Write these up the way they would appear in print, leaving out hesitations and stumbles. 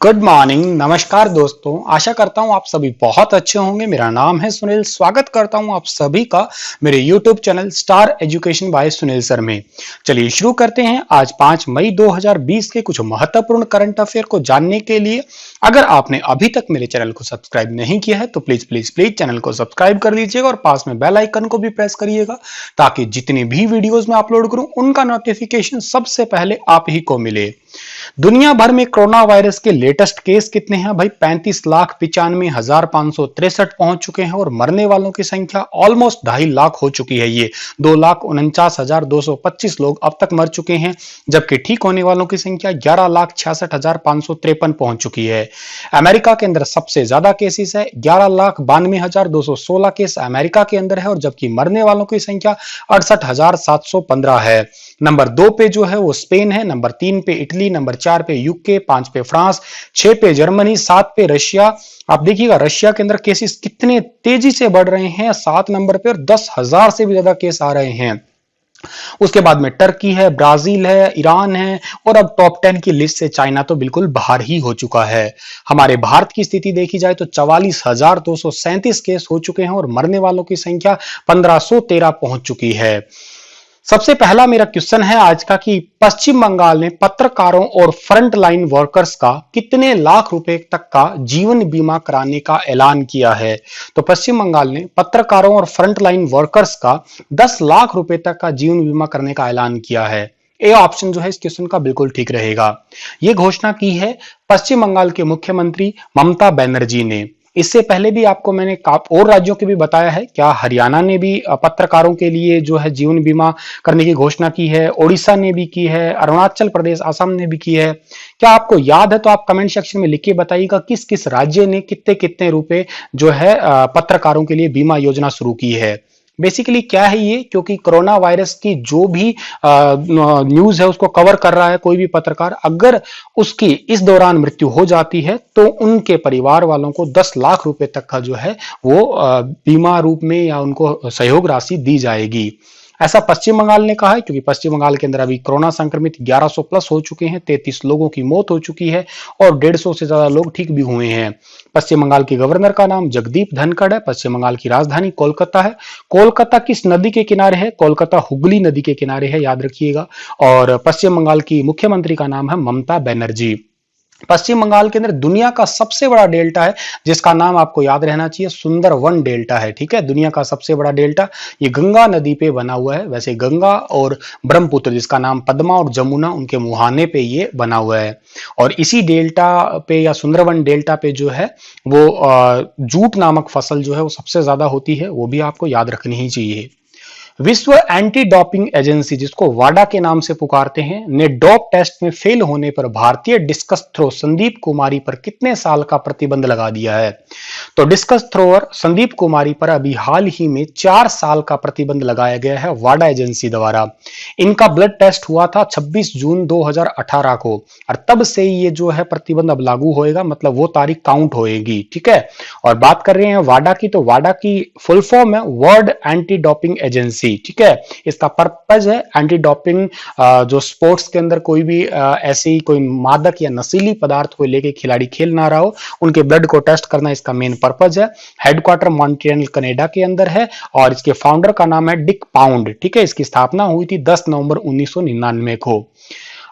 Good morning, नमस्कार दोस्तों। आशा करता हूँ आप सभी बहुत अच्छे होंगे। मेरा नाम है सुनील। स्वागत करता हूँ आप सभी का मेरे YouTube channel star education by Sunil sir में। चलिए शुरू करते हैं। आज 5 मई 2020 के कुछ महत्वपूर्ण करंट अफेयर को जानने के लिए अगर आपने अभी तक मेरे चैनल को सब्सक्राइब नहीं किया है तो प्लीज प्लीज प्लीज चैनल को सब्सक्राइब कर लीजिएगा और पास में बेल आइकन को भी प्रेस करिएगा ताकि जितनी भी वीडियोस मैं अपलोड करूं उनका नोटिफिकेशन सबसे पहले आप ही को मिले। दुनिया भर में कोरोना वायरस के लेटेस्ट केस कितने हैं भाई? 35,95,563 पहुंच चुके हैं और मरने वालों की संख्या ऑलमोस्ट 2.5 लाख हो चुकी है। ये 2,49,225 लोग अब तक मर चुके हैं, जबकि ठीक होने वालों की संख्या 11,66,553 पहुंच चुकी है। अमेरिका के अंदर सबसे ज्यादा केसेस है, 11,92,216 केस अमेरिका के अंदर है और जबकि मरने वालों की संख्या 68,715 है। नंबर 2 पे जो है वो स्पेन है, नंबर 3 पे इटली, नंबर 4 पे यूके, 5 पे फ्रांस, 6 पे जर्मनी, 7 पे रशिया। आप देखिएगा रशिया के अंदर केसेस कितने तेजी से बढ़ रहे हैं, 7 नंबर पे और 10,000 से भी ज्यादा केस आ रहे हैं। उसके बाद में टर्की है, ब्राजील है, ईरान है और अब टॉप 10 की लिस्ट से चाइना तो बिल्कुल बाहर ही हो चुका है। हमारे भारत की स्थिति देखी जाए तो 44,237 केस हो चुके हैं और मरने वालों की संख्या 1,513 पहुंच चुकी है। सबसे पहला मेरा क्वेश्चन है आज का कि पश्चिम बंगाल ने पत्रकारों और फ्रंट लाइन वर्कर्स का कितने लाख रुपए तक का जीवन बीमा कराने का ऐलान किया है? तो पश्चिम बंगाल ने पत्रकारों और फ्रंट लाइन वर्कर्स का 10 लाख रुपए तक का जीवन बीमा करने का ऐलान किया है। ए ऑप्शन जो है इस क्वेश्चन का बिल्कुल ठीक रहेगा। यह घोषणा की है पश्चिम बंगाल के मुख्यमंत्री ममता बनर्जी ने। इससे पहले भी आपको मैंने और राज्यों के भी बताया है। क्या हरियाणा ने भी पत्रकारों के लिए जो है जीवन बीमा करने की घोषणा की है, ओडिशा ने भी की है, अरुणाचल प्रदेश, असम ने भी की है। क्या आपको याद है तो आप कमेंट सेक्शन में लिख के बताइएगा किस किस राज्य ने कितने कितने रुपए जो है पत्रकारों के लिए बीमा योजना शुरू की है। बेसिकली क्या है ये, क्योंकि कोरोना वायरस की जो भी न्यूज है उसको कवर कर रहा है कोई भी पत्रकार, अगर उसकी इस दौरान मृत्यु हो जाती है तो उनके परिवार वालों को 10 लाख रुपए तक का जो है वो बीमा रूप में या उनको सहयोग राशि दी जाएगी। ऐसा पश्चिम बंगाल ने कहा है क्योंकि पश्चिम बंगाल के अंदर अभी कोरोना संक्रमित 1100 प्लस हो चुके हैं, 33 लोगों की मौत हो चुकी है और 150 से ज्यादा लोग ठीक भी हुए हैं। पश्चिम बंगाल के गवर्नर का नाम जगदीप धनखड़ है। पश्चिम बंगाल की राजधानी कोलकाता है। कोलकाता किस नदी के किनारे है? कोलकाता हुगली नदी के किनारे है, याद रखिएगा। और पश्चिम बंगाल की मुख्यमंत्री का नाम है ममता बनर्जी। पश्चिम बंगाल के अंदर दुनिया का सबसे बड़ा डेल्टा है जिसका नाम आपको याद रहना चाहिए, सुंदरवन डेल्टा है। ठीक है, दुनिया का सबसे बड़ा डेल्टा ये गंगा नदी पे बना हुआ है। वैसे गंगा और ब्रह्मपुत्र जिसका नाम पद्मा और जमुना उनके मुहाने पे ये बना हुआ है। और इसी डेल्टा पे या सुंदरवन डेल्टा पे जो है वो जूट नामक फसल जो है वो सबसे ज्यादा होती है, वो भी आपको याद रखनी ही चाहिए। विश्व एंटी डोपिंग एजेंसी, जिसको वाडा के नाम से पुकारते हैं, ने डोप टेस्ट में फेल होने पर भारतीय डिस्कस थ्रो संदीप कुमारी पर कितने साल का प्रतिबंध लगा दिया है? तो डिस्कस थ्रोअर संदीप कुमारी पर अभी हाल ही में 4 साल का प्रतिबंध लगाया गया है वाडा एजेंसी द्वारा। इनका ब्लड टेस्ट हुआ था 26 जून 2018 को और तब से ये जो है प्रतिबंध अब लागू होएगा, मतलब वो तारीख काउंट होएगी। ठीक है, और बात कर रहे हैं वाडा की, तो वाडा की फुल फॉर्म है वर्ल्ड एंटी डोपिंग एजेंसी। ठीक है, इसका पर्पज है एंटी डोपिंग, जो स्पोर्ट्स के अंदर कोई भी ऐसी कोई मादक या नशीली पदार्थ को लेके खिलाड़ी खेल ना रहा हो, उनके ब्लड को टेस्ट करना इसका मेन पर्पज है। हेडक्वार्टर मॉन्ट्रियल कनाडा के अंदर है और इसके फाउंडर का नाम है डिक पाउंड। ठीक है, इसकी स्थापना हुई थी 10 नवंबर 1999 को।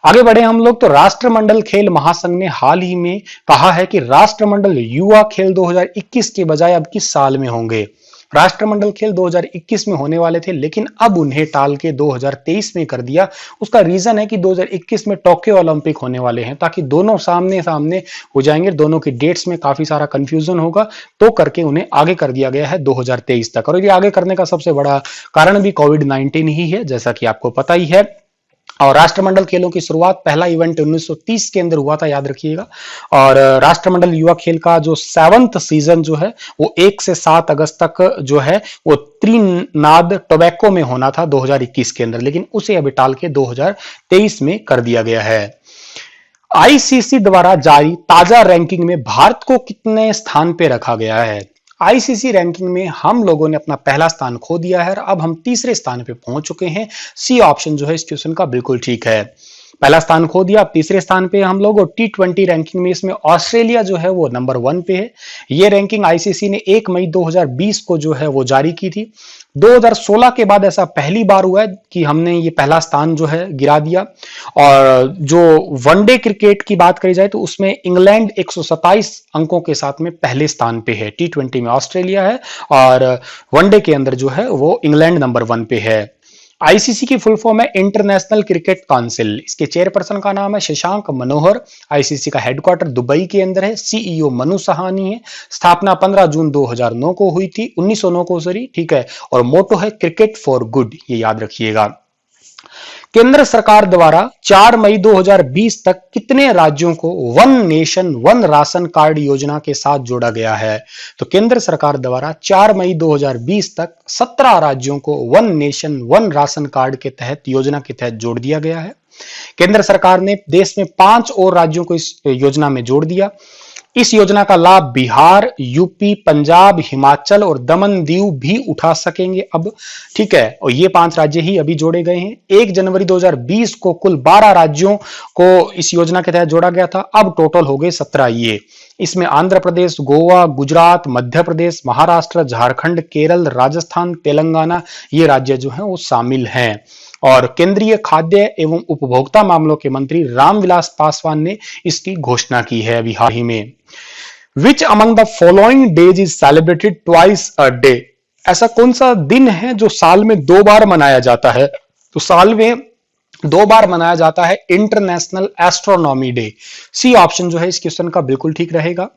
आगे बढ़े हम लोग, तो राष्ट्रमंडल खेल महासंघ ने हाल ही में कहा है कि राष्ट्रमंडल युवा खेल 2021 के बजाय अब किस साल में होंगे? राष्ट्रमंडल खेल 2021 में होने वाले थे लेकिन अब उन्हें टाल के 2023 में कर दिया। उसका रीजन है कि 2021 में टोक्यो ओलंपिक होने वाले हैं, ताकि दोनों सामने सामने हो जाएंगे, दोनों की डेट्स में काफी सारा कंफ्यूजन होगा, तो करके उन्हें आगे कर दिया गया है 2023 तक। और ये आगे करने का सबसे बड़ा कारण भी कोविड-19 ही है, जैसा कि आपको पता ही है। और राष्ट्रमंडल खेलों की शुरुआत, पहला इवेंट 1930 के अंदर हुआ था, याद रखिएगा। और राष्ट्रमंडल युवा खेल का जो 7th सीजन जो है वो 1 से 7 अगस्त तक जो है वो त्रिनाद टोबैको में होना था 2021 के अंदर, लेकिन उसे अभी टाल के 2023 में कर दिया गया है। आईसीसी द्वारा जारी ताजा रैंकिंग में भारत को कितने स्थान पे रखा गया है? आईसीसी रैंकिंग में हम लोगों ने अपना पहला स्थान खो दिया है और अब हम तीसरे स्थान पे पहुंच चुके हैं। सी ऑप्शन जो है इस क्वेश्चन का बिल्कुल ठीक है। पहला स्थान खो दिया। अब तीसरे स्थान पे हम लोग, और T20 रैंकिंग में इसमें ऑस्ट्रेलिया जो है वो नंबर 1 पे है। ये रैंकिंग आईसीसी ने 1 मई 2020 को जो है वो जारी की थी। 2016 के बाद ऐसा पहली बार हुआ है कि हमने ये पहला स्थान जो है गिरा दिया। और जो वनडे क्रिकेट की बात करी जाए तो उसमें इंग्लैंड 127 अंकों के साथ में पहले स्थान पे है। T20 में ऑस्ट्रेलिया है और वनडे के अंदर जो है वो इंग्लैंड नंबर 1 पे है। आईसीसी की फुल फॉर्म है इंटरनेशनल क्रिकेट काउंसिल। इसके चेयरपर्सन का नाम है शशांक मनोहर। आईसीसी का हेडक्वार्टर दुबई के अंदर है। सीईओ मनु सहानी है। स्थापना 15 जून 2009 को हुई थी, 1909 को सॉरी, ठीक है। और मोटो है क्रिकेट फॉर गुड, ये याद रखिएगा। केंद्र सरकार द्वारा 4 मई 2020 तक कितने राज्यों को one nation one ration card योजना के साथ जोड़ा गया है? तो केंद्र सरकार द्वारा 4 मई 2020 तक 17 राज्यों को one nation one ration card के तहत, योजना के तहत जोड़ दिया गया है। केंद्र सरकार ने देश में 5 और राज्यों को इस योजना में जोड़ दिया। इस योजना का लाभ बिहार, यूपी, पंजाब, हिमाचल और दमन दीव भी उठा सकेंगे अब, ठीक है। और ये 5 राज्य ही अभी जोड़े गए हैं। 1 जनवरी 2020 को कुल 12 राज्यों को इस योजना के तहत जोड़ा गया था। अब टोटल हो गए 17 ये। इसमें आंध्र प्रदेश, गोवा, गुजरात, मध्य प्रदेश, महाराष्ट्र, झारखंड, केरल, राजस्थान, तेलंगाना, ये राज्य जो हैं वो शामिल हैं। और केंद्रीय खाद्य एवं उपभोक्ता मामलों के मंत्री रामविलास पासवान ने इसकी घोषणा की है अभी हाल ही में। Which among the following days is celebrated twice a day? ऐसा कौन सा दिन है जो साल में 2 बार मनाया जाता है? तो साल में 2 बार मनाया जाता है international astronomy day. C option जो है इस क्वेश्चन का बिल्कुल ठीक रहेगा।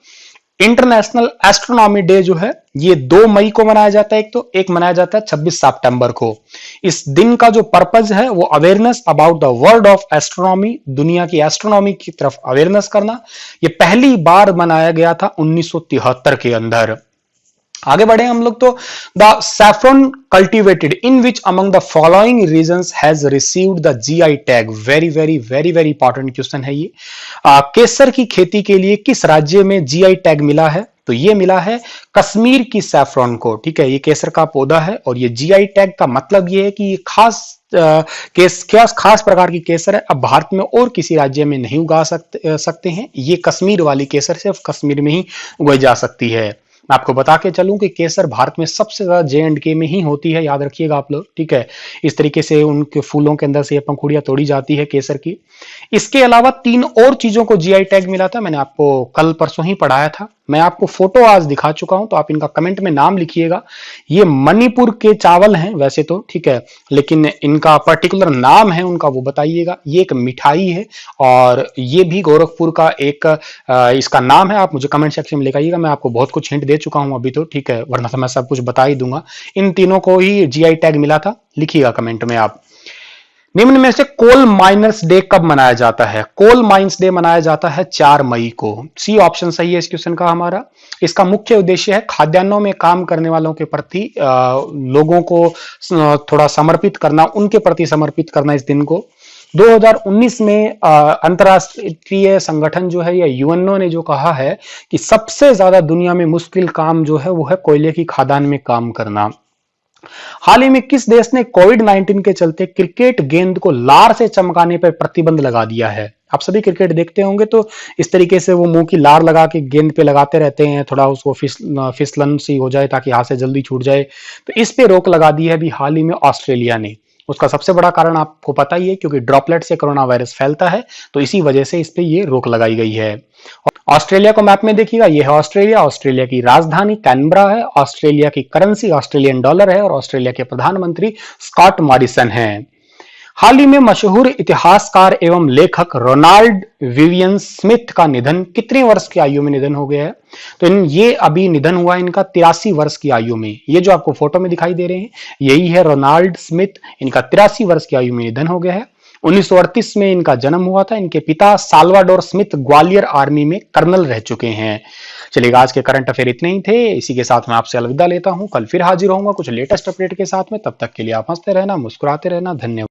इंटरनेशनल एस्ट्रोनॉमी डे जो है ये 2 मई को मनाया जाता है, एक मनाया जाता है 26 सितंबर को। इस दिन का जो पर्पज है वो awareness about the world of astronomy, दुनिया की एस्ट्रोनॉमी की तरफ अवेयरनेस करना। ये पहली बार मनाया गया था 1973 के अंदर। आगे बढ़े हम लोग, तो the saffron cultivated in which among the following regions has received the GI tag. Very very very very important question है ये। केसर की खेती के लिए किस राज्य में जीआई टैग मिला है? तो ये मिला है कश्मीर की सैफरन को, ठीक है। ये केसर का पौधा है और ये जीआई टैग का मतलब ये है कि ये खास प्रकार की केसर है। अब भारत में और किसी राज्य में नहीं उगा सकते हैं। ये कश्मीर वाली केसर सिर्फ कश्मीर में ही उगाई जा सकती है। मैं आपको बता के चलूं कि केसर भारत में सबसे ज्यादा J&K में ही होती है, याद रखिएगा आप लोग, ठीक है। इस तरीके से उनके फूलों के अंदर से ये पंखुड़ियां तोड़ी जाती है केसर की। इसके अलावा 3 और चीजों को जीआई टैग मिला था, मैंने आपको कल परसों ही पढ़ाया था। मैं आपको फोटो आज दिखा चुका हूं, तो आप इनका कमेंट में नाम लिखिएगा। ये मणिपुर के चावल हैं वैसे तो, ठीक है, लेकिन इनका पर्टिकुलर नाम है उनका वो बताइएगा। ये एक मिठाई है और ये भी गोरखपुर का एक इसका नाम है। आप मुझे कमेंट सेक्शन में लिखाइएगा। मैं आपको बहुत कुछ हिंट दे चुका हूं अभी तो, ठीक है, वरना तो मैं सब कुछ बता ही दूंगा। इन तीनों को ही जीआई टैग मिला था, लिखिएगा कमेंट में आप। निम्न में से कोल माइनर्स डे कब मनाया जाता है? कोल माइंस डे मनाया जाता है 4 मई को। सी ऑप्शन सही है इस क्वेश्चन का हमारा। इसका मुख्य उद्देश्य है खाद्यान्नों में काम करने वालों के प्रति लोगों को थोड़ा समर्पित करना, उनके प्रति समर्पित करना इस दिन को। 2019 में अंतरराष्ट्रीय संगठन जो है या यूएनओ ने जो कहा है कि सबसे ज्यादा दुनिया में मुश्किल काम जो है वो है कोयले की खदान में काम करना। हाल ही में किस देश ने कोविड-19 के चलते क्रिकेट गेंद को लार से चमकाने पर प्रतिबंध लगा दिया है? आप सभी क्रिकेट देखते होंगे तो इस तरीके से वो मुंह की लार लगा के गेंद पे लगाते रहते हैं, थोड़ा उसको फिसलन सी हो जाए ताकि हाथ से जल्दी छूट जाए। तो इस पे रोक लगा दी है अभी हाल ही में ऑस्ट्रेलिया ने। उसका सबसे बड़ा कारण आपको पता ही है, क्योंकि ड्रॉपलेट से कोरोना वायरस फैलता है, तो इसी वजह से इस पे ये रोक लगाई गई है। ऑस्ट्रेलिया को मैप में देखिएगा, ये है ऑस्ट्रेलिया। ऑस्ट्रेलिया की राजधानी कैनबरा है। ऑस्ट्रेलिया की करेंसी ऑस्ट्रेलियन डॉलर है और ऑस्ट्रेलिया के प्रधानमंत्री स्कॉट मॉरिसन हैं। हाल ही में मशहूर इतिहासकार एवं लेखक रोनाल्ड विवियन स्मिथ का निधन कितने वर्ष की आयु में निधन हो गया है? तो ये अभी निधन हुआ है इनका 83 वर्ष की आयु में। ये जो आपको फोटो में दिखाई दे रहे हैं यही है रोनाल्ड स्मिथ। इनका 83 वर्ष की आयु में निधन हो गया है। 1938 में इनका जन्म हुआ था। इनके पिता साल्वाडोर स्मिथ ग्वालियर आर्मी में कर्नल रह चुके हैं। चलिए, आज के करंट अफेयर इतने ही थे। इसी के साथ मैं आपसे अलविदा लेता हूं। कल फिर हाजिर होऊंगा कुछ लेटेस्ट अपडेट के साथ में। तब तक के लिए आप हंसते रहना, मुस्कुराते रहना। धन्यवाद।